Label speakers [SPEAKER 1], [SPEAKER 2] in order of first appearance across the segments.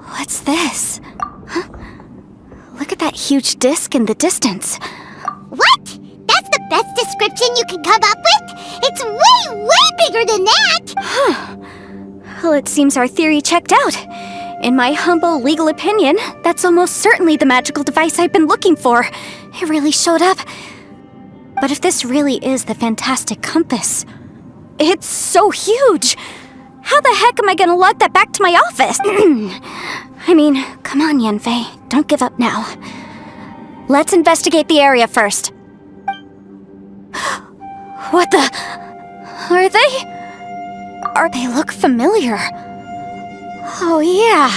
[SPEAKER 1] What's this? Huh? Look at that huge disc in the distance.
[SPEAKER 2] What? That's the best description you can come up with? It's way, way bigger than that!
[SPEAKER 1] Huh. Well, it seems our theory checked out. In my humble legal opinion, that's almost certainly the magical device I've been looking for. It really showed up. But if this really is the fantastic compass, it's so huge! How the heck am I gonna lug that back to my office? I mean, come on, Yanfei. Don't give up now. Let's investigate the area first. What the... Are they look familiar. Oh yeah,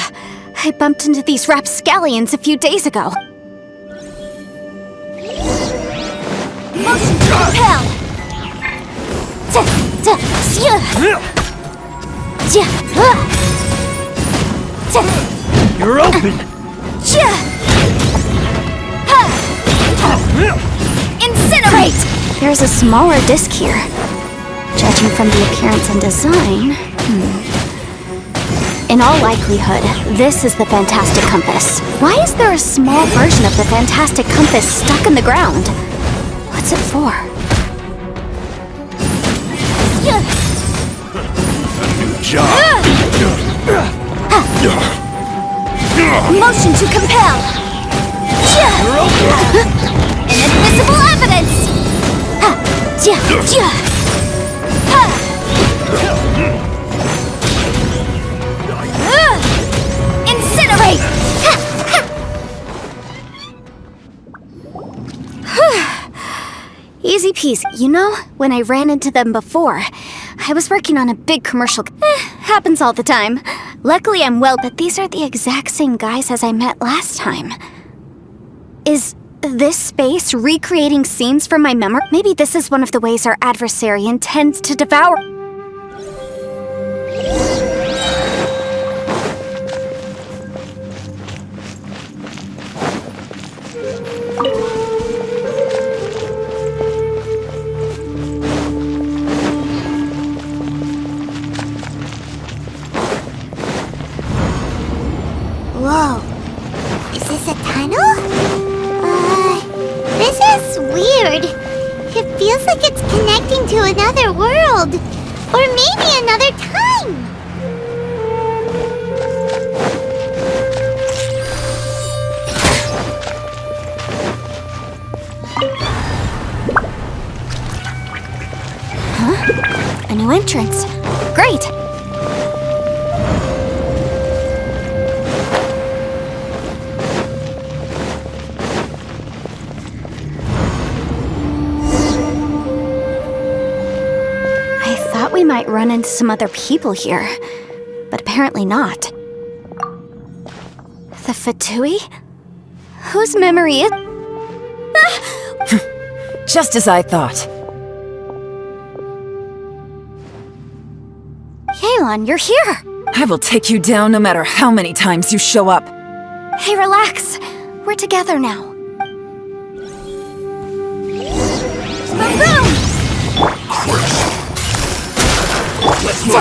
[SPEAKER 1] I bumped into these rapscallions a few days ago. Motion to repel!
[SPEAKER 3] You're open!
[SPEAKER 1] Incinerate! There's a smaller disc here. Judging from the appearance and design... In all likelihood, this is the Fantastic Compass. Why is there a small version of the Fantastic Compass stuck in the ground? What's it for?
[SPEAKER 3] New job!
[SPEAKER 1] Motion to compel! Inadmissible evidence! Incinerate! Easy peasy. You know, when I ran into them before, I was working on a big commercial. Happens all the time. Luckily I'm well, but these are the exact same guys as I met last time. Is this space recreating scenes from my memory? Maybe this is one of the ways our adversary intends to devour...
[SPEAKER 2] Whoa. Is this a tunnel? This is weird. It feels like it's connecting to another world. Or maybe another time.
[SPEAKER 1] Huh? A new entrance. Great! We might run into some other people here, but apparently not. The Fatui? Whose memory is...
[SPEAKER 4] Just as I thought.
[SPEAKER 1] Yelan, you're here!
[SPEAKER 4] I will take you down no matter how many times you show up.
[SPEAKER 1] Hey, relax. We're together now. Boom!
[SPEAKER 3] Let's move!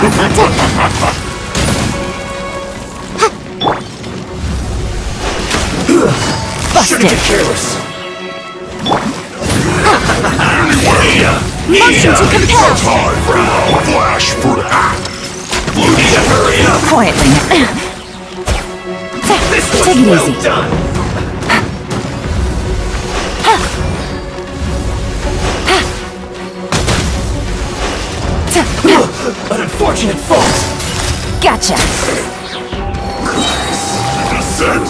[SPEAKER 4] Busted!
[SPEAKER 3] Shouldn't get careless!
[SPEAKER 1] Motion to compel!
[SPEAKER 3] Time for a flash for act! You need to hurry up!
[SPEAKER 4] Quietly.
[SPEAKER 3] This
[SPEAKER 4] Take it
[SPEAKER 3] was
[SPEAKER 4] easy.
[SPEAKER 3] well done! An unfortunate fault!
[SPEAKER 4] Gotcha!
[SPEAKER 3] Descent!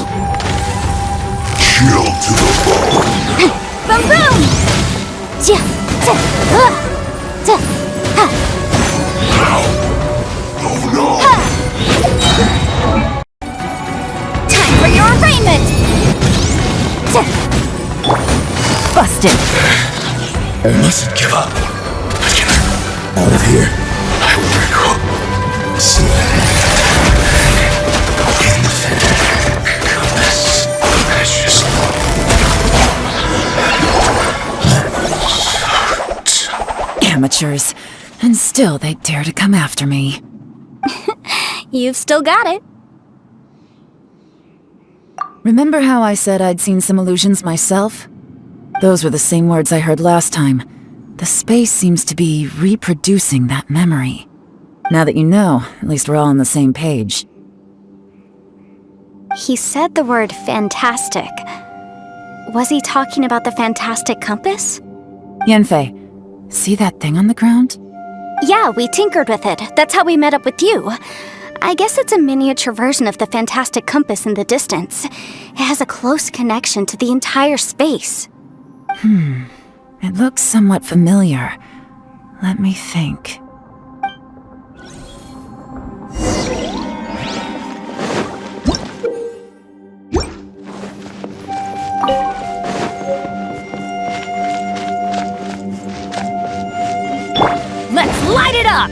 [SPEAKER 3] Chill to the bone!
[SPEAKER 1] Boom boom!
[SPEAKER 3] Oh no!
[SPEAKER 1] Time for your arraignment!
[SPEAKER 4] Busted!
[SPEAKER 3] I mustn't give up. I can out of here. I will go. See. Compass. Precious.
[SPEAKER 4] Amateurs. And still they dare to come after me.
[SPEAKER 1] You've still got it.
[SPEAKER 4] Remember how I said I'd seen some illusions myself? Those were the same words I heard last time. The space seems to be reproducing that memory. Now that you know, at least we're all on the same page.
[SPEAKER 1] He said the word fantastic. Was he talking about the fantastic compass?
[SPEAKER 4] Yanfei, see that thing on the ground?
[SPEAKER 1] Yeah, we tinkered with it. That's how we met up with you. I guess it's a miniature version of the fantastic compass in the distance. It has a close connection to the entire space.
[SPEAKER 4] It looks somewhat familiar. Let me think.
[SPEAKER 1] Let's light it up!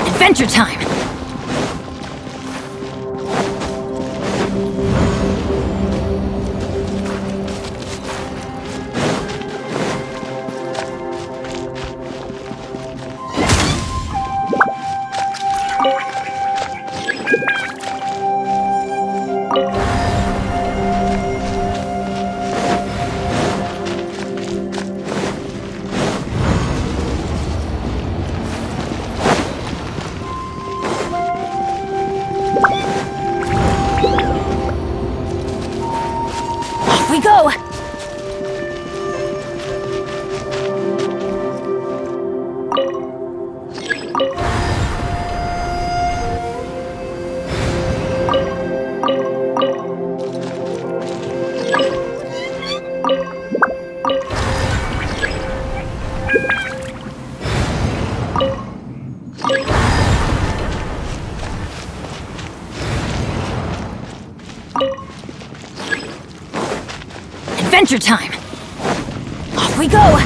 [SPEAKER 1] Adventure time! We go! Adventure time! Off we go!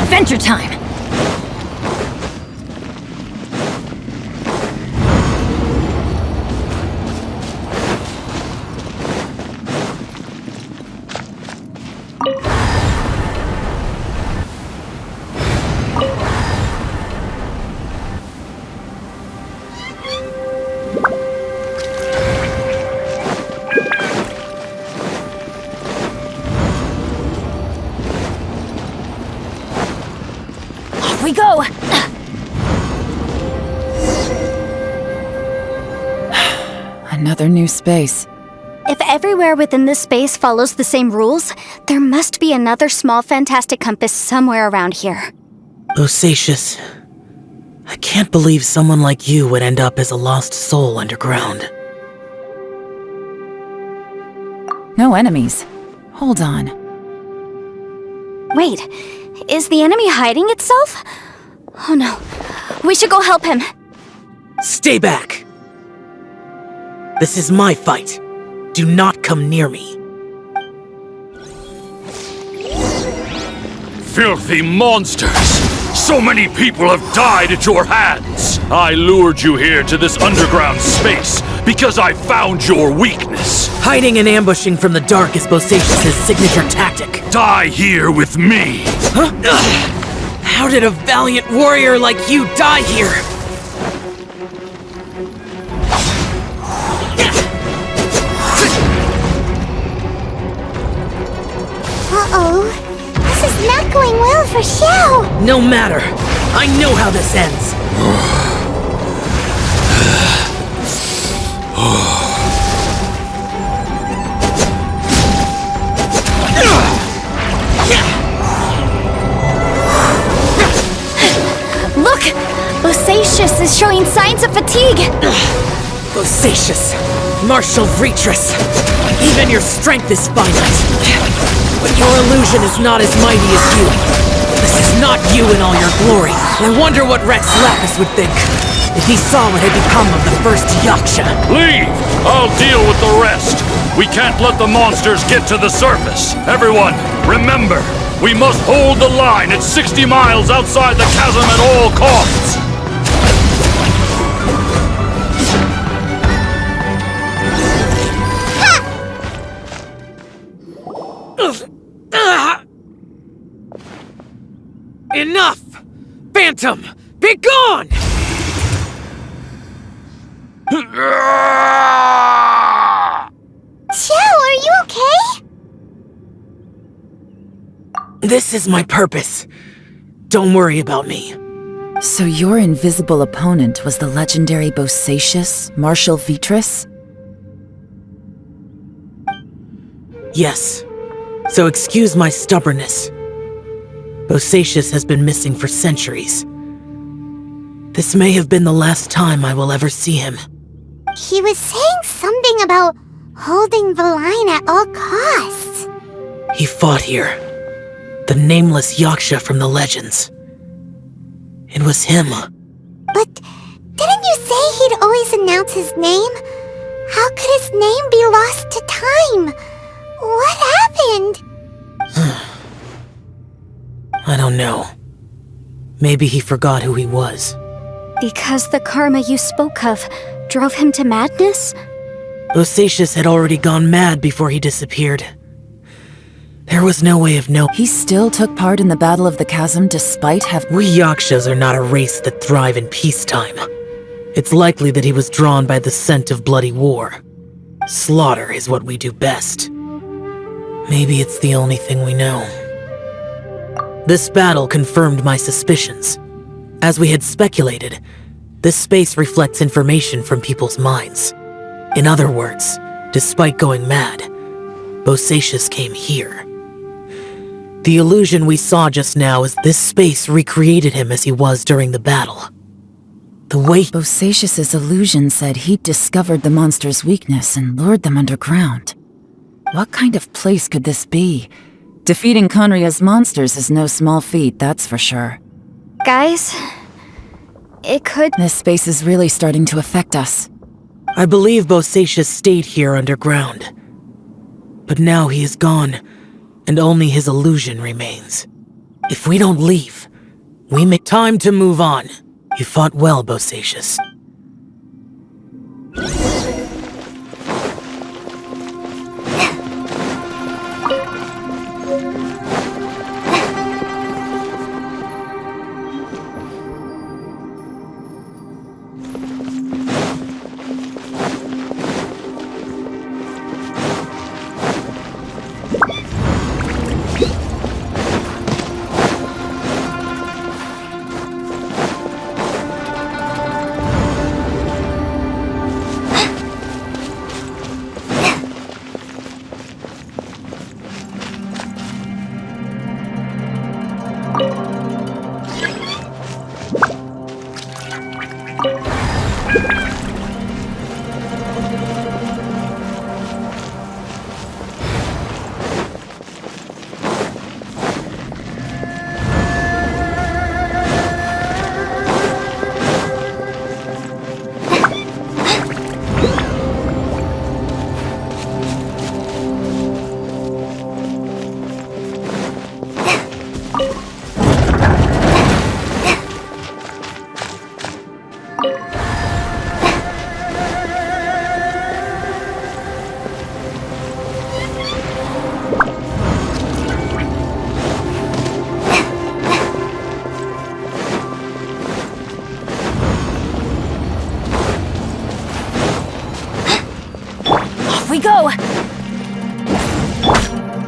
[SPEAKER 1] Adventure time! We go!
[SPEAKER 4] Another new space.
[SPEAKER 1] If everywhere within this space follows the same rules, there must be another small fantastic compass somewhere around here.
[SPEAKER 5] Tσdσs. I can't believe someone like you would end up as a lost soul underground.
[SPEAKER 4] No enemies. Hold on.
[SPEAKER 1] Wait, is the enemy hiding itself? Oh no, we should go help him.
[SPEAKER 5] Stay back! This is my fight. Do not come near me.
[SPEAKER 3] Filthy monsters! So many people have died at your hands! I lured you here to this underground space because I found your weakness.
[SPEAKER 5] Hiding and ambushing from the dark is Tσdσs' signature tactic.
[SPEAKER 3] Die here with me!
[SPEAKER 5] Huh? How did a valiant warrior like you die here?
[SPEAKER 2] Uh-oh. This is not going well for Xiao.
[SPEAKER 5] No matter. I know how this ends.
[SPEAKER 1] Look! Tσdσs is showing signs of fatigue!
[SPEAKER 5] Tσdσs, martial retreat. Even your strength is finite. But your illusion is not as mighty as you. This is not you in all your glory. I wonder what Rεsεяvαdσs would think if he saw what had become of the first Yaksha.
[SPEAKER 3] Leave! I'll deal with the rest. We can't let the monsters get to the surface. Everyone, remember, we must hold the line at 60 miles outside the chasm at all costs.
[SPEAKER 5] Enough! Phantom, be gone!
[SPEAKER 2] Joe, are you okay?
[SPEAKER 5] This is my purpose. Don't worry about me.
[SPEAKER 4] So your invisible opponent was the legendary cσrчяigντ, Marshal Vitris?
[SPEAKER 5] Yes. So excuse my stubbornness. cσrчαigντ has been missing for centuries. This may have been the last time I will ever see him.
[SPEAKER 2] He was saying something about holding the line at all costs.
[SPEAKER 5] He fought here. The nameless Yaksha from the legends. It was him.
[SPEAKER 2] But didn't you say he'd always announce his name? How could his name be lost to time? What happened?
[SPEAKER 5] I don't know. Maybe he forgot who he was.
[SPEAKER 1] Because the karma you spoke of drove him to madness?
[SPEAKER 5] cσrчaigντ had already gone mad before he disappeared. There was no way of knowing.
[SPEAKER 4] He still took part in the Battle of the Chasm despite having...
[SPEAKER 5] We Yakshas are not a race that thrive in peacetime. It's likely that he was drawn by the scent of bloody war. Slaughter is what we do best. Maybe it's the only thing we know. This battle confirmed my suspicions. As we had speculated, this space reflects information from people's minds. In other words, despite going mad, cσrчaigντ came here. The illusion we saw just now is this space recreated him as he was during the battle. The way
[SPEAKER 4] cσrчaigνt's illusion said he'd discovered the monster's weakness and lured them underground. What kind of place could this be? Defeating Khaenri'ah's monsters is no small feat, that's for sure.
[SPEAKER 1] Guys, it could...
[SPEAKER 4] This space is really starting to affect us.
[SPEAKER 5] I believe cσrчaigνtstayed here underground. But now he is gone, and only his illusion remains. If we don't leave, we make time to move on. You fought well, cσrчaigνts.
[SPEAKER 1] We go!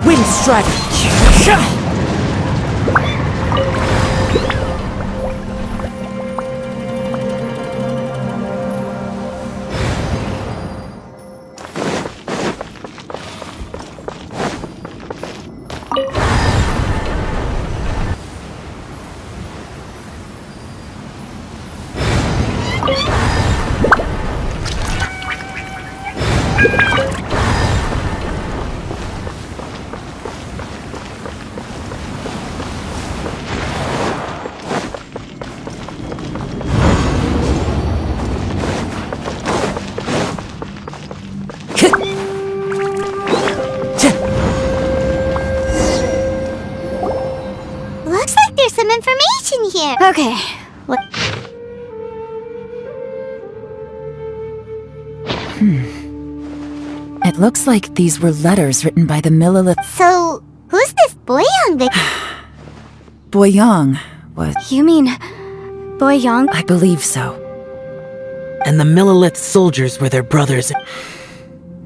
[SPEAKER 5] Wind strike!
[SPEAKER 2] information here.
[SPEAKER 1] Okay.
[SPEAKER 4] It looks like these were letters written by the Millilith.
[SPEAKER 2] So, who's this Boyang that...
[SPEAKER 4] Boyang was...
[SPEAKER 1] You mean Boyang?
[SPEAKER 4] I believe so.
[SPEAKER 5] And the Millilith soldiers were their brothers.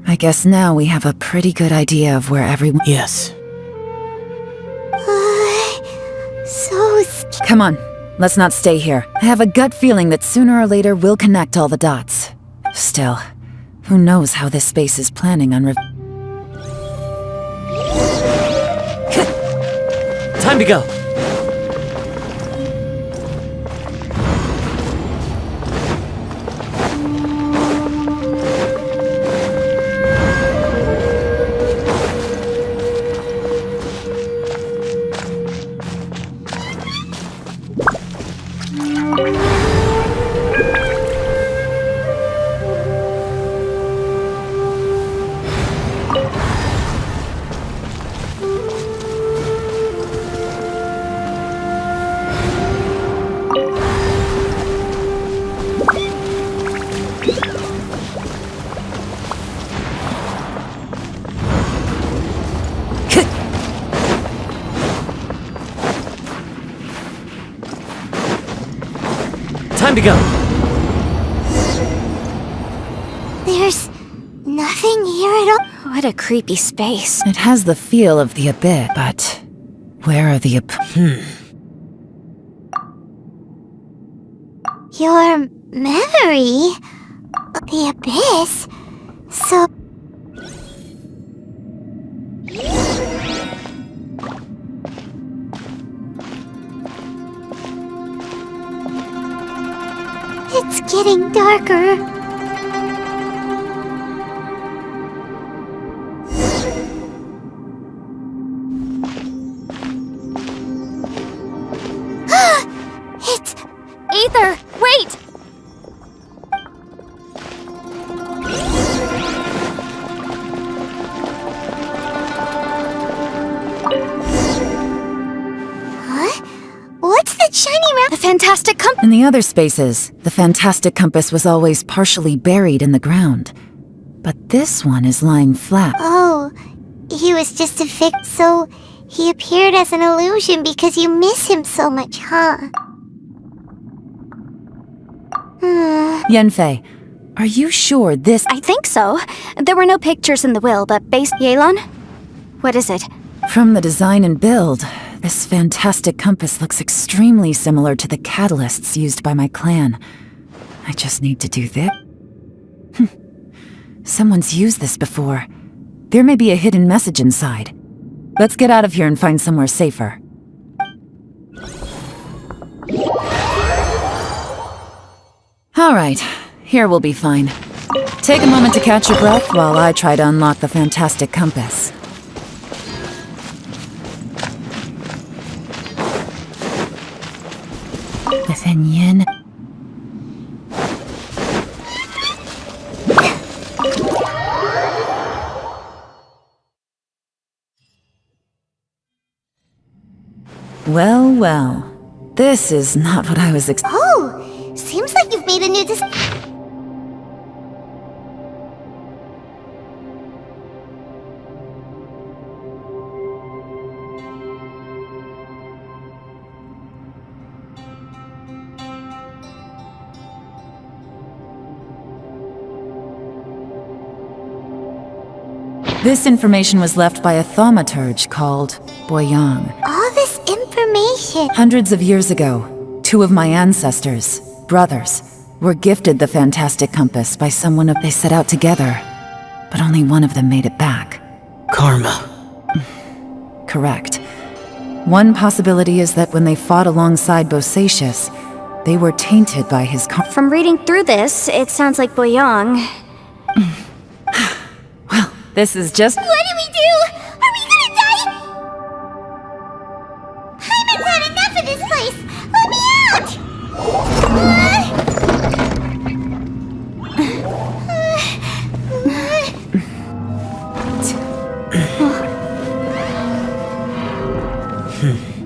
[SPEAKER 4] I guess now we have a pretty good idea of where everyone...
[SPEAKER 5] Yes.
[SPEAKER 2] So
[SPEAKER 4] Come on, let's not stay here. I have a gut feeling that sooner or later we'll connect all the dots. Still, who knows how this space is planning on
[SPEAKER 5] Time to go. Time to go.
[SPEAKER 2] there's nothing here at all.
[SPEAKER 1] What a creepy space.
[SPEAKER 4] It has the feel of the abyss, but where are the
[SPEAKER 2] Your memory? The abyss? So... It's getting darker. It's...
[SPEAKER 1] Aether, wait!
[SPEAKER 2] Huh? What's that shiny round...
[SPEAKER 1] The fantastic compass.
[SPEAKER 4] In the other spaces, the fantastic compass was always partially buried in the ground. But this one is lying flat.
[SPEAKER 2] Oh, he was just a fix, so he appeared as an illusion because you miss him so much, huh?
[SPEAKER 4] Yanfei, are you sure this...
[SPEAKER 1] I think so. There were no pictures in the will, but based... Yelan? What is it?
[SPEAKER 4] From the design and build, this fantastic compass looks extremely similar to the catalysts used by my clan. I just need to do this. Someone's used this before. There may be a hidden message inside. Let's get out of here and find somewhere safer. Alright, here we'll be fine. Take a moment to catch your breath while I try to unlock the fantastic compass. Within Yin... Well, well. This is not what I was
[SPEAKER 2] Oh, seems like you've made a new
[SPEAKER 4] This information was left by a thaumaturge called Boyang.
[SPEAKER 2] All this information.
[SPEAKER 4] Hundreds of years ago, two of my ancestors, brothers, were gifted the fantastic compass by someone they set out together, but only one of them made it back.
[SPEAKER 5] Karma.
[SPEAKER 4] Correct. One possibility is that when they fought alongside Tσdσs, they were tainted by his
[SPEAKER 1] From reading through this, it sounds like Boyang.
[SPEAKER 4] Well, this is just...
[SPEAKER 2] What do we do? Are we gonna die? Hyman's had enough of this place. Let me out!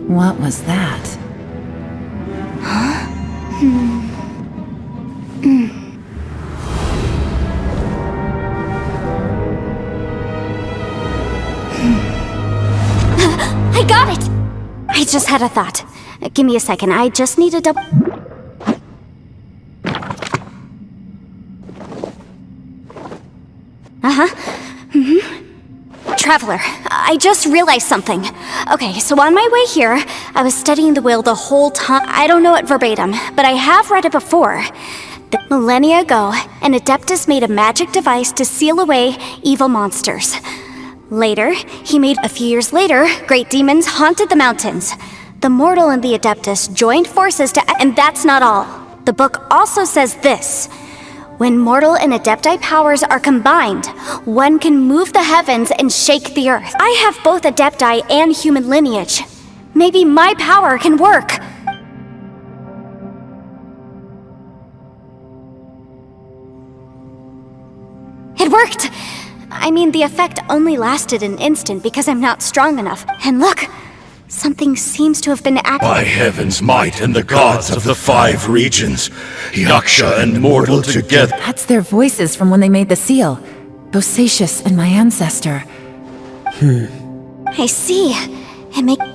[SPEAKER 4] What was that?
[SPEAKER 1] had a thought. Give me a second, I just need to double... Traveler, I just realized something. Okay, so on my way here, I was studying the will the whole time. I don't know it verbatim, but I have read it before. That millennia ago, an Adeptus made a magic device to seal away evil monsters. Later, he made a few years later, great demons haunted the mountains. The mortal and the Adeptus joined forces to... And that's not all. The book also says this. When mortal and Adepti powers are combined, one can move the heavens and shake the earth. I have both Adepti and human lineage. Maybe my power can work. It worked! I mean, the effect only lasted an instant because I'm not strong enough. And look! Something seems to have been
[SPEAKER 3] By heaven's might and the gods of the 5 regions, Yaksha and mortal together.
[SPEAKER 4] That's their voices from when they made the seal. Tσdσs and my ancestor.
[SPEAKER 1] I see. It makes...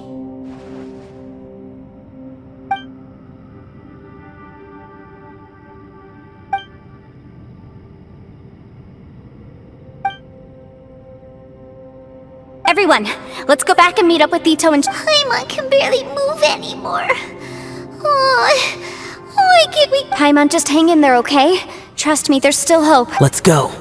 [SPEAKER 1] Everyone, let's go back and meet up with Ito and...
[SPEAKER 2] Paimon can barely move anymore. Why can't we...
[SPEAKER 1] Paimon, just hang in there, okay? Trust me, there's still hope.
[SPEAKER 5] Let's go.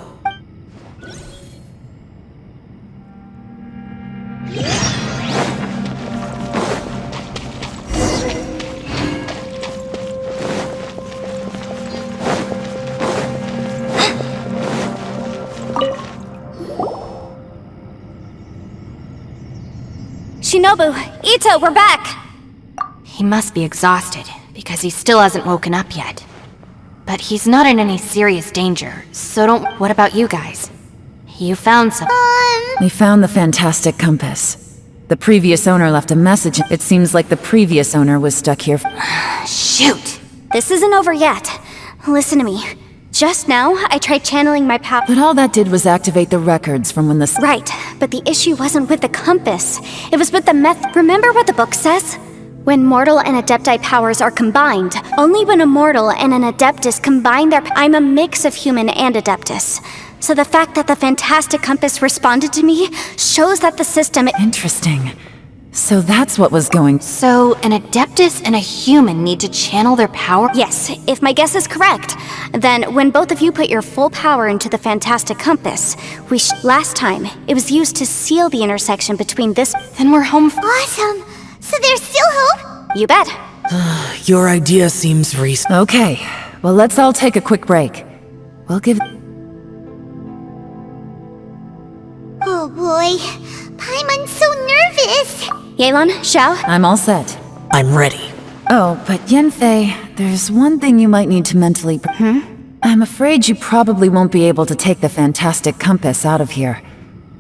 [SPEAKER 1] Shinobu, Ito, we're back!
[SPEAKER 6] He must be exhausted, because he still hasn't woken up yet. But he's not in any serious danger, so don't... What about you guys? You found some...
[SPEAKER 4] We found the fantastic compass. The previous owner left a message. It seems like the previous owner was stuck here.
[SPEAKER 6] Shoot!
[SPEAKER 1] This isn't over yet. Listen to me. Just now, I tried channeling my power.
[SPEAKER 4] But all that did was activate the records from when the...
[SPEAKER 1] Right, but the issue wasn't with the compass. It was with the Remember what the book says? When mortal and Adepti powers are combined, only when a mortal and an Adeptus combine their... I'm a mix of human and Adeptus. So the fact that the fantastic compass responded to me shows that the system...
[SPEAKER 4] Interesting. So that's what was going...
[SPEAKER 6] So, an Adeptus and a human need to channel their power?
[SPEAKER 1] Yes, if my guess is correct. Then, when both of you put your full power into the fantastic compass, last time, it was used to seal the intersection between this...
[SPEAKER 6] Then we're home...
[SPEAKER 2] Awesome! So there's still hope?
[SPEAKER 1] You bet.
[SPEAKER 5] Your idea seems reasonable.
[SPEAKER 4] Okay, well let's all take a quick break. We'll give...
[SPEAKER 2] Oh boy, Paimon's so nervous!
[SPEAKER 1] Yelan, Xiao?
[SPEAKER 4] I'm all set.
[SPEAKER 5] I'm ready.
[SPEAKER 4] Oh, but Yanfei, there's one thing you might need to mentally... I'm afraid you probably won't be able to take the fantastic compass out of here.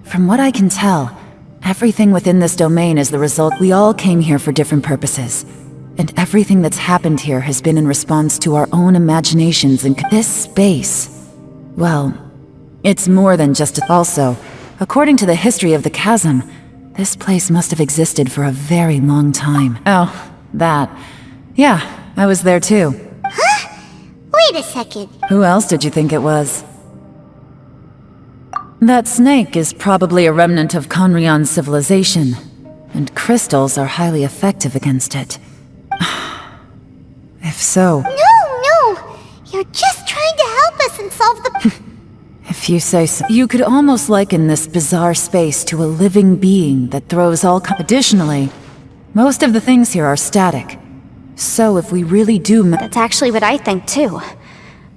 [SPEAKER 4] From what I can tell, everything within this domain is the result. We all came here for different purposes. And everything that's happened here has been in response to our own imaginations and this space. Well, it's more than just Also, according to the history of the chasm, this place must have existed for a very long time. Oh, that. Yeah, I was there too.
[SPEAKER 2] Huh? Wait a second.
[SPEAKER 4] Who else did you think it was? That snake is probably a remnant of Conrion's civilization, and crystals are highly effective against it. If so...
[SPEAKER 2] No! You're just trying to help us and solve the...
[SPEAKER 4] If you say so. You could almost liken this bizarre space to a living being that throws all Additionally, most of the things here are static. So if we really do...
[SPEAKER 1] That's actually what I think too.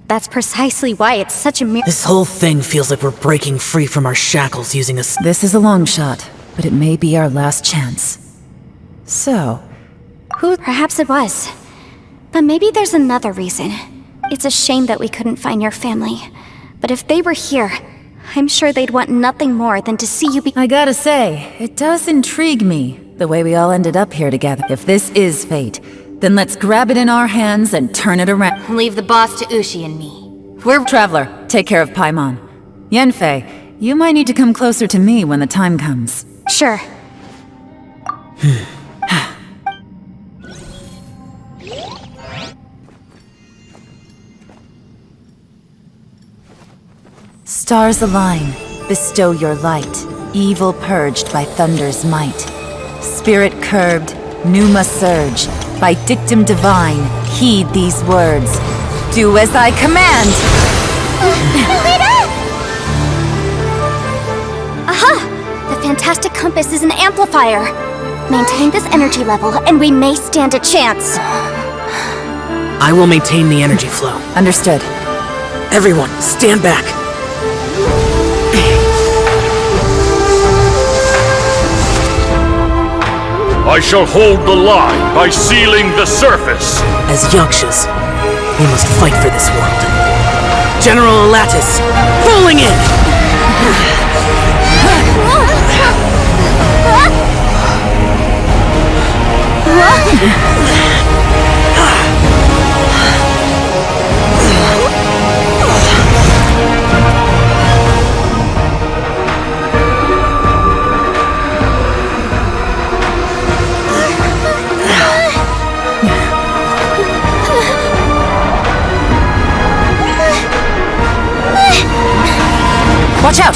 [SPEAKER 1] That's precisely why it's such a
[SPEAKER 5] This whole thing feels like we're breaking free from our shackles using a...
[SPEAKER 4] This is a long shot, but it may be our last chance. So, who...
[SPEAKER 1] Perhaps it was. But maybe there's another reason. It's a shame that we couldn't find your family. But if they were here, I'm sure they'd want nothing more than to see you be-
[SPEAKER 4] I gotta say, it does intrigue me, the way we all ended up here together. If this is fate, then let's grab it in our hands and turn it around.
[SPEAKER 6] Leave the boss to Ushi and me.
[SPEAKER 4] We're Traveler, take care of Paimon. Yanfei, you might need to come closer to me when the time comes.
[SPEAKER 1] Sure.
[SPEAKER 4] Stars align, bestow your light, evil purged by thunder's might. Spirit curbed, pneuma surge, by dictum divine, heed these words. Do as I command!
[SPEAKER 1] Aha! The fantastic compass is an amplifier. Maintain this energy level, and we may stand a chance.
[SPEAKER 5] I will maintain the energy flow.
[SPEAKER 4] Understood.
[SPEAKER 5] Everyone, stand back.
[SPEAKER 3] I shall hold the line by sealing the surface.
[SPEAKER 5] As Yangtses, we must fight for this world. General Lattice, falling in!
[SPEAKER 4] Watch out!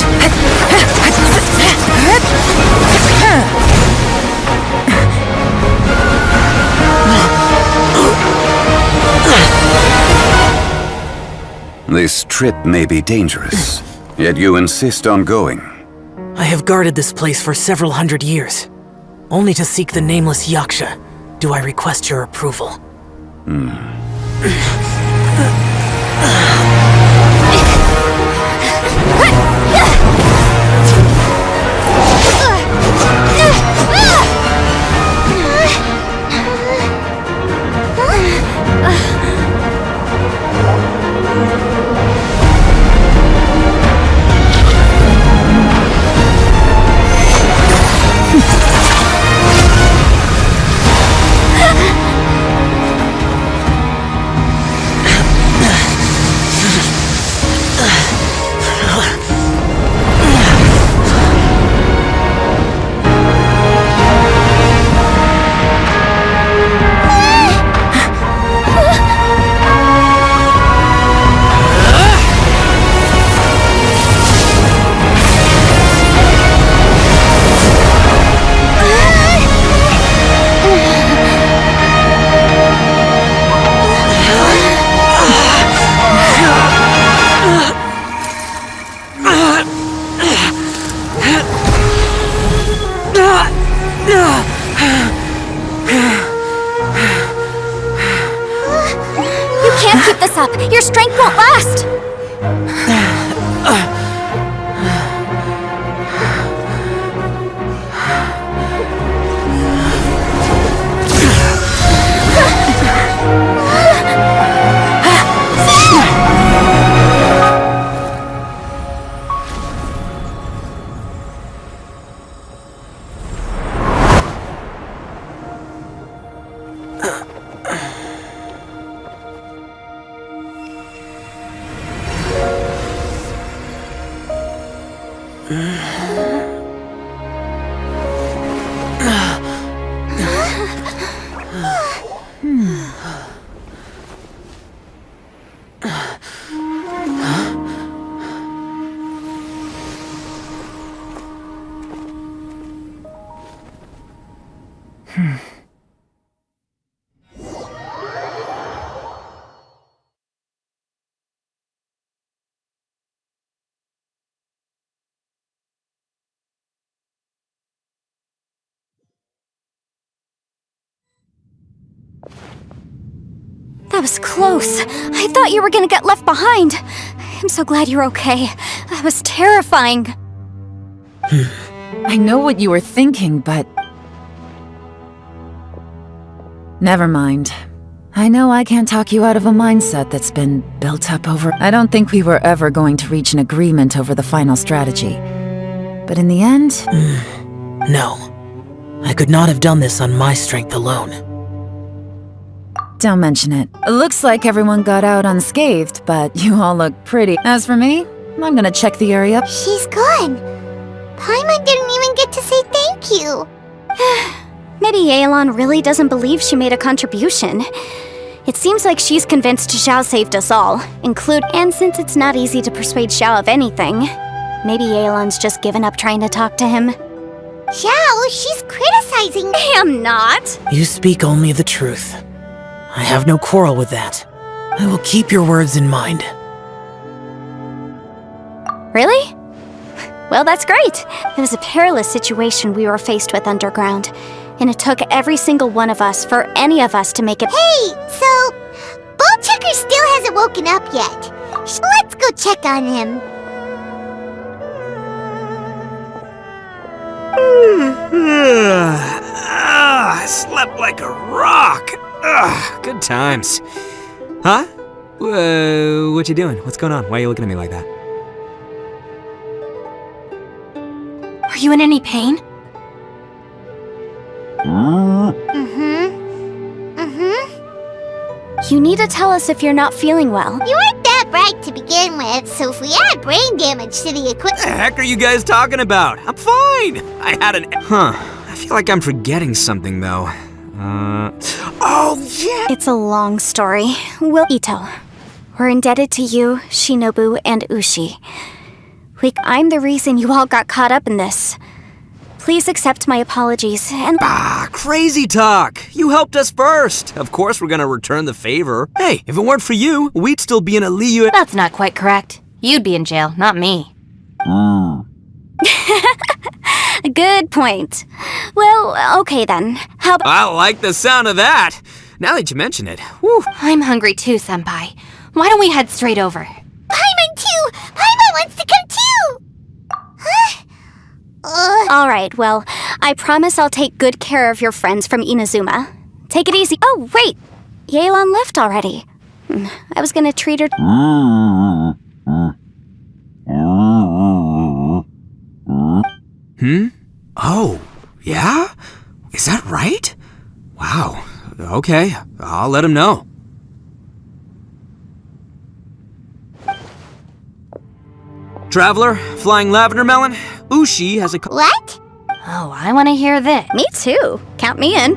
[SPEAKER 7] This trip may be dangerous, yet you insist on going.
[SPEAKER 5] I have guarded this place for several hundred years. Only to seek the nameless Yaksha do I request your approval.
[SPEAKER 1] Your strength won't last! That was close. I thought you were gonna get left behind. I'm so glad you're okay. That was terrifying.
[SPEAKER 4] I know what you were thinking, but... Never mind. I know I can't talk you out of a mindset that's been built up over... I don't think we were ever going to reach an agreement over the final strategy. But in the end...
[SPEAKER 5] No. I could not have done this on my strength alone.
[SPEAKER 4] Don't mention it. Looks like everyone got out unscathed, but you all look pretty. As for me, I'm gonna check the area.
[SPEAKER 2] She's gone. Paimon didn't even get to say thank you.
[SPEAKER 1] Maybe Yelan really doesn't believe she made a contribution. It seems like she's convinced Xiao saved us all, and since it's not easy to persuade Xiao of anything, maybe Yelan's just given up trying to talk to him.
[SPEAKER 2] Xiao, she's criticizing.
[SPEAKER 1] I am not.
[SPEAKER 5] You speak only the truth. I have no quarrel with that. I will keep your words in mind.
[SPEAKER 1] Really? Well, that's great. It was a perilous situation we were faced with underground, and it took every single one of us for any of us to make it.
[SPEAKER 2] Hey, so Ballchecker still hasn't woken up yet. Let's go check on him.
[SPEAKER 8] I slept like a rock. Good times. Huh? What you doing? What's going on? Why are you looking at me like that?
[SPEAKER 6] Are you in any pain?
[SPEAKER 1] You need to tell us if you're not feeling well.
[SPEAKER 2] You weren't that bright to begin with, so if we add brain damage to the equipment...
[SPEAKER 8] What the heck are you guys talking about? I'm fine. I had an... I feel like I'm forgetting something, though. Oh, yeah!
[SPEAKER 1] It's a long story. Ito, we're indebted to you, Shinobu, and Ushi. I'm the reason you all got caught up in this. Please accept my apologies, and...
[SPEAKER 8] Crazy talk! You helped us first! Of course we're gonna return the favor. Hey, if it weren't for you, we'd still be in a Liu...
[SPEAKER 6] That's not quite correct. You'd be in jail, not me.
[SPEAKER 1] Good point. Well, okay then. How about...
[SPEAKER 8] I like the sound of that! Now that you mention it, whew.
[SPEAKER 6] I'm hungry too, Senpai. Why don't we head straight over?
[SPEAKER 2] Paimon too! Paimon wants to come too! Huh?
[SPEAKER 1] Alright, well, I promise I'll take good care of your friends from Inazuma. Take it easy. Oh, wait! Yelan left already. I was gonna treat her...
[SPEAKER 8] Oh, yeah? Is that right? Wow. Okay, I'll let him know. Traveler, flying lavender melon, Ushi has a...
[SPEAKER 2] What?
[SPEAKER 6] Oh, I want to hear this.
[SPEAKER 1] Me too. Count me in.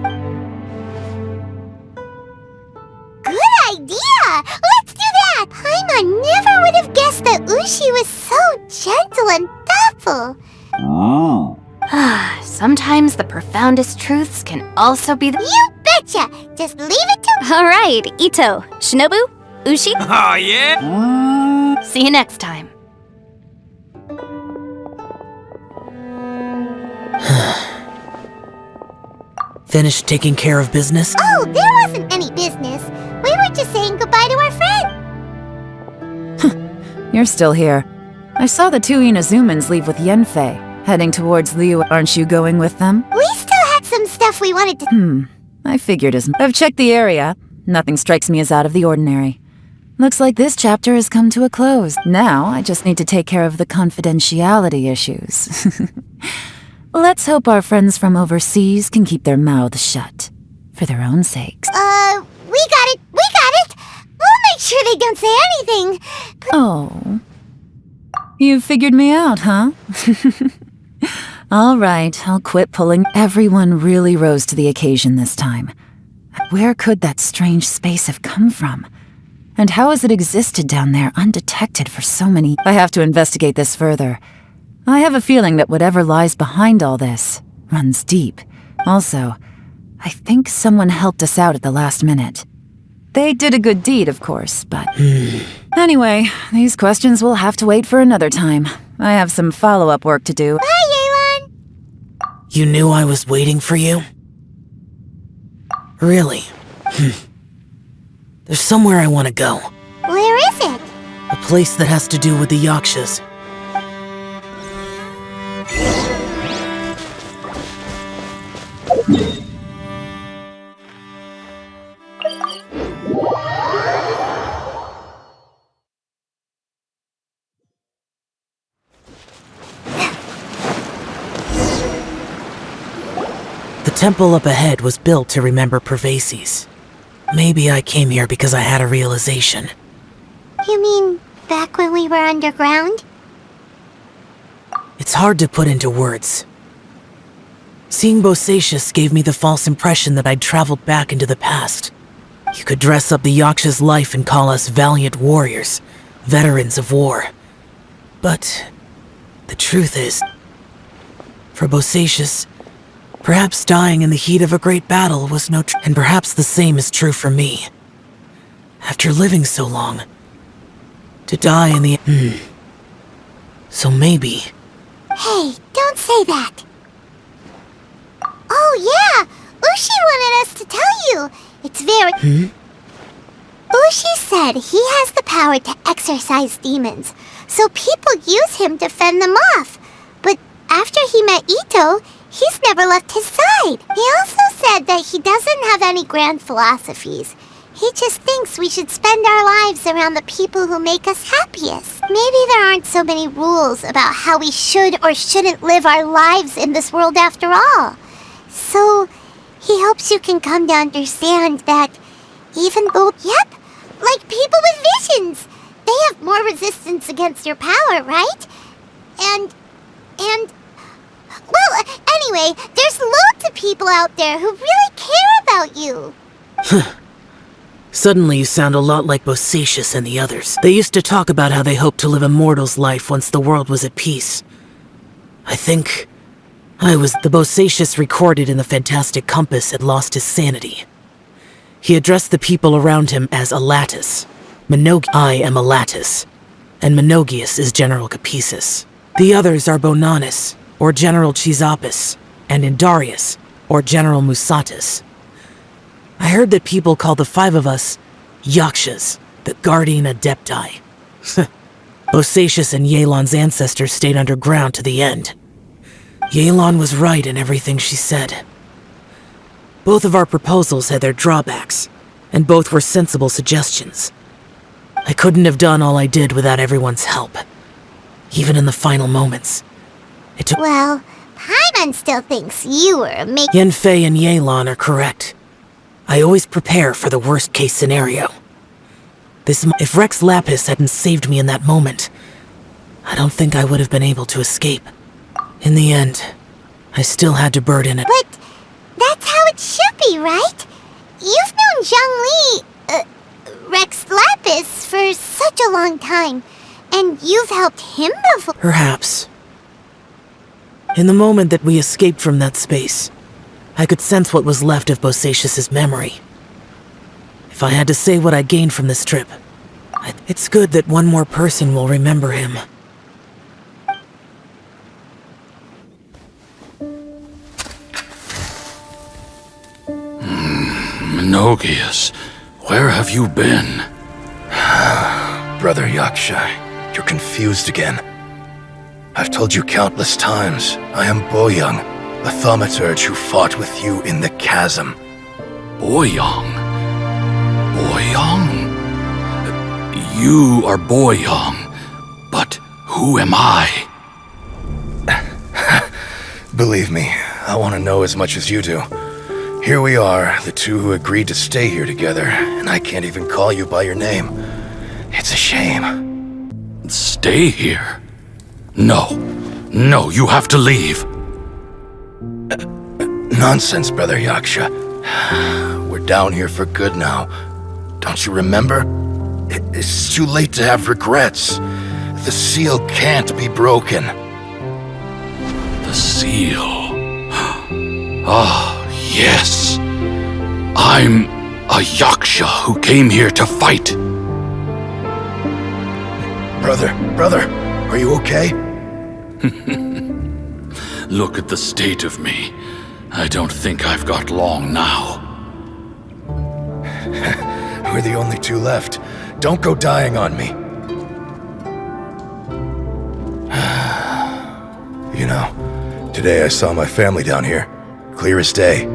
[SPEAKER 2] Good idea! Let's do that! Paimon never would have guessed that Ushi was so gentle and thoughtful.
[SPEAKER 6] Sometimes the profoundest truths can also be the...
[SPEAKER 2] You betcha! Just leave it to...
[SPEAKER 1] Alright, Ito, Shinobu, Ushi.
[SPEAKER 8] Oh, yeah?
[SPEAKER 6] See you next time.
[SPEAKER 5] Finished taking care of business?
[SPEAKER 2] Oh, there wasn't any business. We were just saying goodbye to our friend.
[SPEAKER 4] You're still here. I saw the two Inazumans leave with Yanfei, heading towards Liu. Aren't you going with them?
[SPEAKER 2] We still had some stuff we wanted to...
[SPEAKER 4] I figured as much. I've checked the area. Nothing strikes me as out of the ordinary. Looks like this chapter has come to a close. Now, I just need to take care of the confidentiality issues. Let's hope our friends from overseas can keep their mouths shut. For their own sakes.
[SPEAKER 2] We got it! We got it! We'll make sure they don't say anything.
[SPEAKER 4] Oh. You figured me out, huh? All right, I'll quit pulling. Everyone really rose to the occasion this time. Where could that strange space have come from? And how has it existed down there undetected for so many... I have to investigate this further. I have a feeling that whatever lies behind all this runs deep. Also, I think someone helped us out at the last minute. They did a good deed, of course, but... Anyway, these questions will have to wait for another time. I have some follow-up work to do.
[SPEAKER 2] Bye, Yelan!
[SPEAKER 5] You knew I was waiting for you? Really? There's somewhere I want to go.
[SPEAKER 2] Where is it?
[SPEAKER 5] A place that has to do with the Yakshas. The temple up ahead was built to remember Tσdσs. Maybe I came here because I had a realization.
[SPEAKER 2] You mean back when we were underground?
[SPEAKER 5] It's hard to put into words. Seeing Tσdσs gave me the false impression that I'd traveled back into the past. You could dress up the Yaksha's life and call us valiant warriors, veterans of war. But the truth is, for Tσdσs, perhaps dying in the heat of a great battle was no and perhaps the same is true for me. After living so long, to die in the... So maybe...
[SPEAKER 2] Hey, don't say that. Oh yeah, Ushi wanted us to tell you. It's very... Ushi said he has the power to exorcise demons, so people use him to fend them off. But after he met Ito, he's never left his side. He also said that he doesn't have any grand philosophies. He just thinks we should spend our lives around the people who make us happiest. Maybe there aren't so many rules about how we should or shouldn't live our lives in this world after all. So, he hopes you can come to understand that even though, yep, like people with visions, they have more resistance against your power, right? And, well, anyway, there's loads of people out there who really care about you.
[SPEAKER 5] Suddenly you sound a lot like Tσdσs and the others. They used to talk about how they hoped to live a mortal's life once the world was at peace. I think I was the Tσdσs recorded in the Fantastic Compass had lost his sanity. He addressed the people around him as Alatus. I am Alatus, and Menogius is General Capesus. The others are Bonanis, or General Cσrчяigντ, and Indarius, or General Musatus. I heard that people call the five of us Yakshas, the Guardian Adepti. Tσdσs and Yelan's ancestors stayed underground to the end. Yelan was right in everything she said. Both of our proposals had their drawbacks, and both were sensible suggestions. I couldn't have done all I did without everyone's help. Even in the final moments. It took...
[SPEAKER 2] Well, Paimon still thinks you were
[SPEAKER 5] Yanfei and Yelan are correct. I always prepare for the worst-case scenario. If Rex Lapis hadn't saved me in that moment, I don't think I would have been able to escape. In the end, I still had to burden it.
[SPEAKER 2] But that's how it should be, right? You've known Zhongli, Rex Lapis, for such a long time, and you've helped him before.
[SPEAKER 5] Perhaps. In the moment that we escaped from that space, I could sense what was left of Tσdσs' memory. If I had to say what I gained from this trip, it's good that one more person will remember him.
[SPEAKER 3] Menogius, where have you been?
[SPEAKER 9] Brother Yaksha, you're confused again. I've told you countless times, I am Boyoung, a thaumaturge who fought with you in the chasm.
[SPEAKER 3] Boyoung? Boyoung? You are Boyoung, but who am I?
[SPEAKER 9] Believe me, I want to know as much as you do. Here we are, the two who agreed to stay here together, and I can't even call you by your name. It's a shame.
[SPEAKER 3] Stay here? No, you have to leave.
[SPEAKER 9] Nonsense, Brother Yaksha. We're down here for good now. Don't you remember? It's too late to have regrets. The seal can't be broken.
[SPEAKER 3] The seal. Ah, yes. I'm a Yaksha who came here to fight.
[SPEAKER 9] Brother, are you okay?
[SPEAKER 3] Look at the state of me. I don't think I've got long now.
[SPEAKER 9] We're the only two left. Don't go dying on me. You know, today I saw my family down here. Clear as day.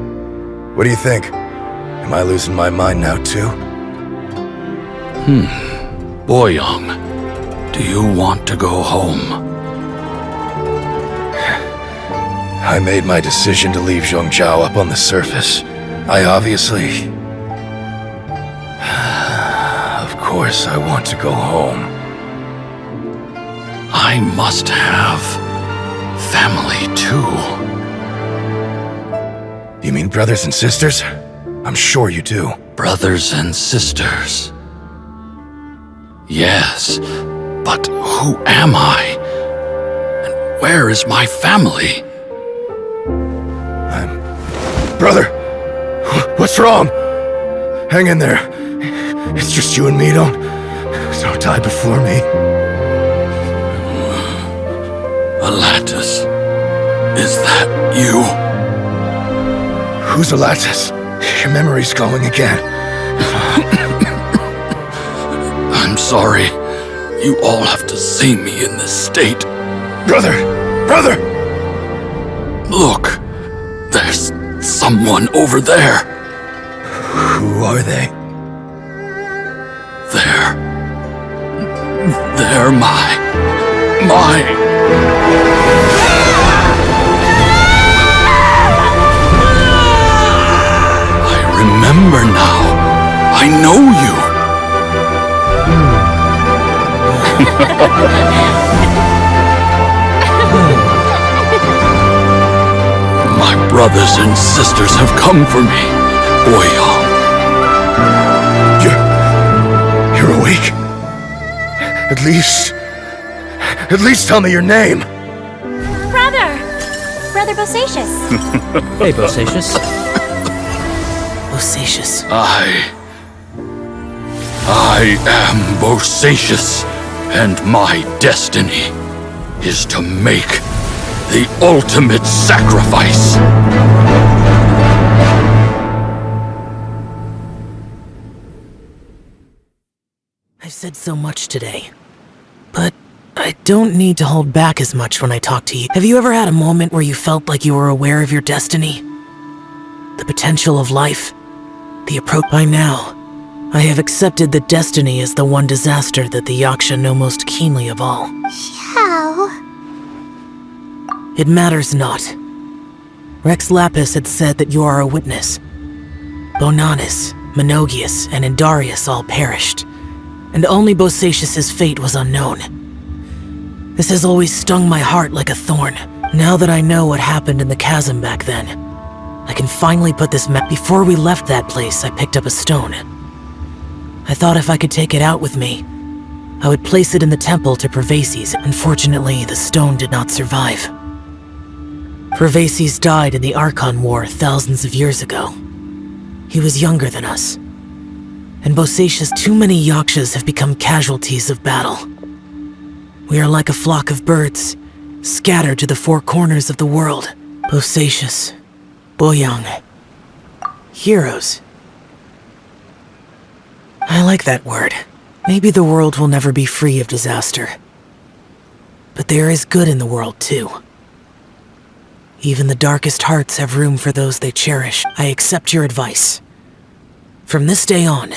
[SPEAKER 9] What do you think? Am I losing my mind now too?
[SPEAKER 3] Boyoung, do you want to go home?
[SPEAKER 9] I made my decision to leave Zhongzhao up on the surface. I obviously... Of course I want to go home.
[SPEAKER 3] I must have family too.
[SPEAKER 9] You mean brothers and sisters? I'm sure you do. Brothers and sisters. Yes, but who am I? And where is my family? Brother, what's wrong? Hang in there. It's just you and me, don't die before me. Alatus, is that you? Who's Alatus? Your memory's going again. I'm sorry. You all have to see me in this state. Brother! Look, there's someone over there. Who are they? They're my... I remember now. I know you. My brothers and sisters have come for me, Boyang. You're awake? At least tell me your name.
[SPEAKER 1] Brother Bosacus.
[SPEAKER 10] Hey, Bosacus.
[SPEAKER 5] Bosacus.
[SPEAKER 9] I am Bosacus, and my destiny is to make the ultimate sacrifice.
[SPEAKER 5] I've said so much today, but I don't need to hold back as much when I talk to you. Have you ever had a moment where you felt like you were aware of your destiny? The potential of life? The approach? By now, I have accepted that destiny is the one disaster that the Yaksha know most keenly of all.
[SPEAKER 2] Xiao.
[SPEAKER 5] It matters not. Rex Lapis had said that you are a witness. Bonanis, Menogius, and Indarius all perished, and only Bosacus's fate was unknown. This has always stung my heart like a thorn. Now that I know what happened in the chasm back then, I can finally put this map. Before we left that place, I picked up a stone. I thought if I could take it out with me, I would place it in the temple to Rεsεяvαdσs. Unfortunately, the stone did not survive. Rεsεяvαdσs died in the Archon War thousands of years ago. He was younger than us. And Bosacus, too many Yakshas have become casualties of battle. We are like a flock of birds, scattered to the four corners of the world. Bosacus, Boyang, heroes. I like that word. Maybe the world will never be free of disaster. But there is good in the world, too. Even the darkest hearts have room for those they cherish. I accept your advice. From this day on,